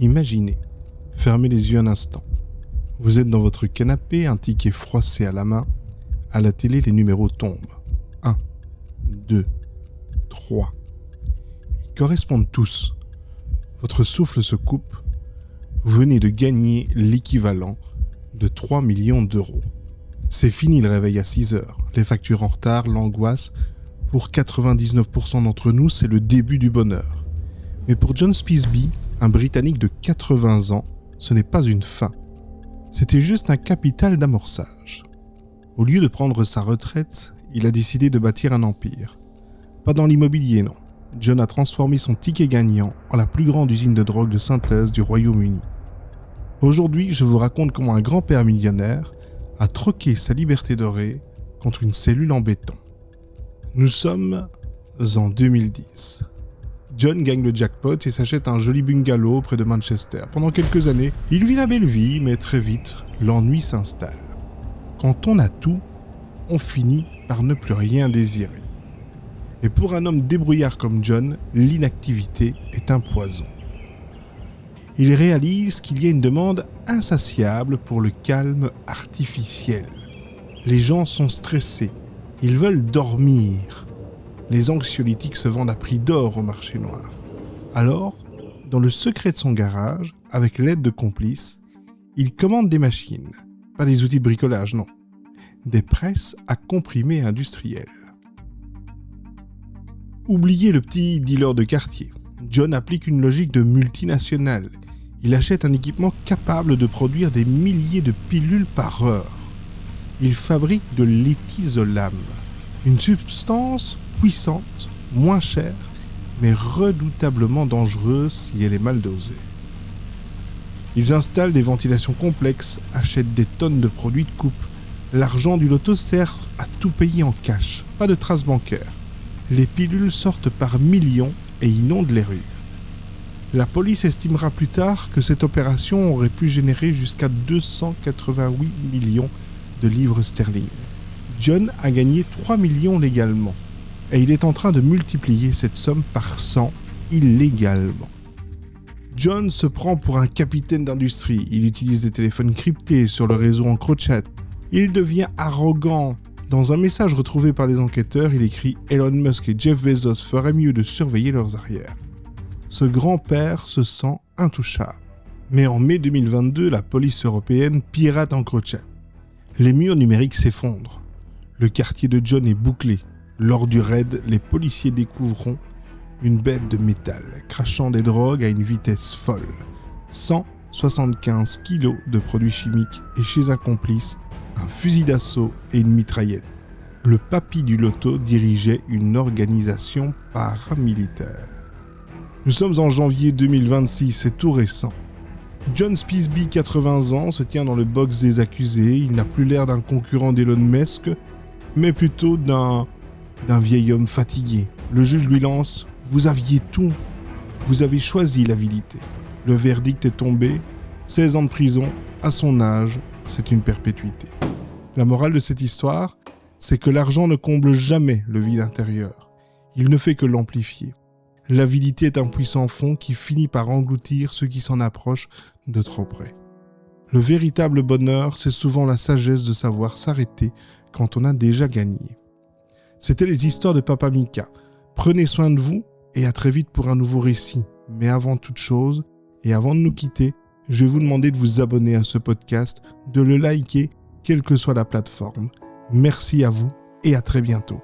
Imaginez, fermez les yeux un instant. Vous êtes dans votre canapé, un ticket froissé à la main. À la télé, les numéros tombent. 1, 2, 3. Ils correspondent tous. Votre souffle se coupe. Vous venez de gagner l'équivalent de 3 millions d'euros. C'est fini le réveil à 6 heures. Les factures en retard, l'angoisse. Pour 99% d'entre nous, c'est le début du bonheur. Mais pour John Speasby, un Britannique de 80 ans, ce n'est pas une fin. C'était juste un capital d'amorçage. Au lieu de prendre sa retraite, il a décidé de bâtir un empire. Pas dans l'immobilier, non. John a transformé son ticket gagnant en la plus grande usine de drogue de synthèse du Royaume-Uni. Aujourd'hui, je vous raconte comment un grand-père millionnaire a troqué sa liberté dorée contre une cellule en béton. Nous sommes en 2010. John gagne le jackpot et s'achète un joli bungalow près de Manchester. Pendant quelques années, il vit la belle vie, mais très vite, l'ennui s'installe. Quand on a tout, on finit par ne plus rien désirer. Et pour un homme débrouillard comme John, l'inactivité est un poison. Il réalise qu'il y a une demande insatiable pour le calme artificiel. Les gens sont stressés, ils veulent dormir. Les anxiolytiques se vendent à prix d'or au marché noir. Alors, dans le secret de son garage, avec l'aide de complices, il commande des machines. Pas des outils de bricolage, non. Des presses à comprimés industriels. Oubliez le petit dealer de quartier. John applique une logique de multinationale. Il achète un équipement capable de produire des milliers de pilules par heure. Il fabrique de l'éthisolame, une substance puissante, moins chère, mais redoutablement dangereuse si elle est mal dosée. Ils installent des ventilations complexes, achètent des tonnes de produits de coupe. L'argent du loto sert à tout payer en cash, pas de traces bancaires. Les pilules sortent par millions et inondent les rues. La police estimera plus tard que cette opération aurait pu générer jusqu'à 288 millions de livres sterling. John a gagné 3 millions légalement et il est en train de multiplier cette somme par 100 illégalement. John se prend pour un capitaine d'industrie. Il utilise des téléphones cryptés sur le réseau EncroChat. Il devient arrogant. Dans un message retrouvé par les enquêteurs, il écrit « Elon Musk et Jeff Bezos feraient mieux de surveiller leurs arrières ». Ce grand-père se sent intouchable. Mais en mai 2022, la police européenne pirate EncroChat. Les murs numériques s'effondrent. Le quartier de John est bouclé. Lors du raid, les policiers découvriront une bête de métal, crachant des drogues à une vitesse folle. 175 kilos de produits chimiques et chez un complice, un fusil d'assaut et une mitraillette. Le papy du loto dirigeait une organisation paramilitaire. Nous sommes en janvier 2026, c'est tout récent. John Speasby, 80 ans, se tient dans le box des accusés. Il n'a plus l'air d'un concurrent d'Elon Musk, mais plutôt d'un vieil homme fatigué. Le juge lui lance « Vous aviez tout. Vous avez choisi l'avidité. » Le verdict est tombé. 16 ans de prison, à son âge, c'est une perpétuité. La morale de cette histoire, c'est que l'argent ne comble jamais le vide intérieur. Il ne fait que l'amplifier. L'avidité est un puissant fond qui finit par engloutir ceux qui s'en approchent de trop près. Le véritable bonheur, c'est souvent la sagesse de savoir s'arrêter quand on a déjà gagné. C'était les histoires de Papa Mika. Prenez soin de vous et à très vite pour un nouveau récit. Mais avant toute chose, et avant de nous quitter, je vais vous demander de vous abonner à ce podcast, de le liker, quelle que soit la plateforme. Merci à vous et à très bientôt.